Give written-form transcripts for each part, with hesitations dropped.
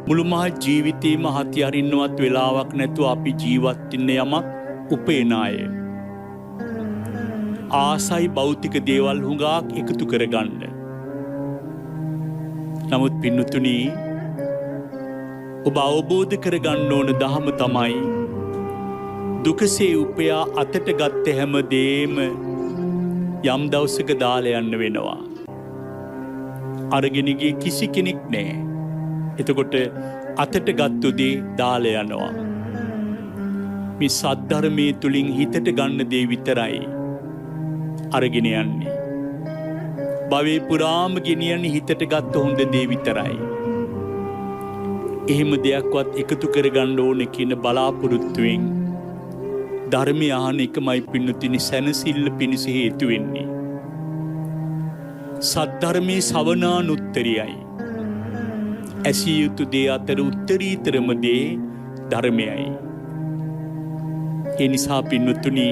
මුළු මහත් ජීවිතේම හති අරින්නවත් වෙලාවක් නැතුව අපි ජීවත් වෙන්න යමක් උපේන අය. ආසයි භෞතික දේවල් හුඟක් එකතු කරගන්න. නමුත් පින්නතුනි ඔබ අවබෝධ කරගන්න ඕන දහම තමයි දුකසේ උපයා අතට ගත්ත හැම දේම යම් දවසක දාලා යන්න වෙනවා. අරගෙන ගිය කිසි කෙනෙක් නැහැ. එතකොට අතට ගත්තු දේ දාලා යනවා. මේ සද්ධර්මයේ තුලින් හිතට ගන්න දේ විතරයි අරගෙන යන්නේ. භවයේ පුරාම ගෙනියන්නේ හිතට ගත්ත හොඳ දේ විතරයි. එහෙම දෙයක්වත් එකතු කරගන්න ඕනේ කියන බලාපොරොත්තුවෙන් ධර්මය අහන එකමයි පින්නතුනි සැනසෙල්ල පිණිස හේතු වෙන්නේ. සද්ධර්මයේ ශ්‍රවණානුත්තරියයි. ඇසිය යුතු දේ අතර උත්තරීතරම දේ ධර්මයයි. ඒ නිසා පින්නතුනි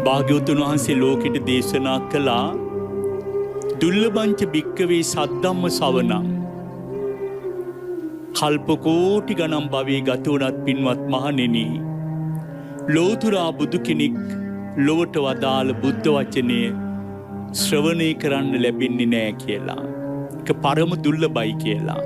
භාග්‍යවතුන් වහන්සේ ලෝකෙට දේශනා කළා දුර්ලභංච භික්කවේ සද්ධම්ම ශ්‍රවණං. කල්ප කෝටි ගණන් භවයේ ගත වුණත් පින්වත් මහණෙනි ලෝතුරා බුදු කෙනෙක් ලොවට වදාළ බුද්ධ වචනය ශ්‍රවණය කරන්න ලැබෙන්නේ නැහැ කියලා. ඒක පරම දුර්ලභයි කියලා.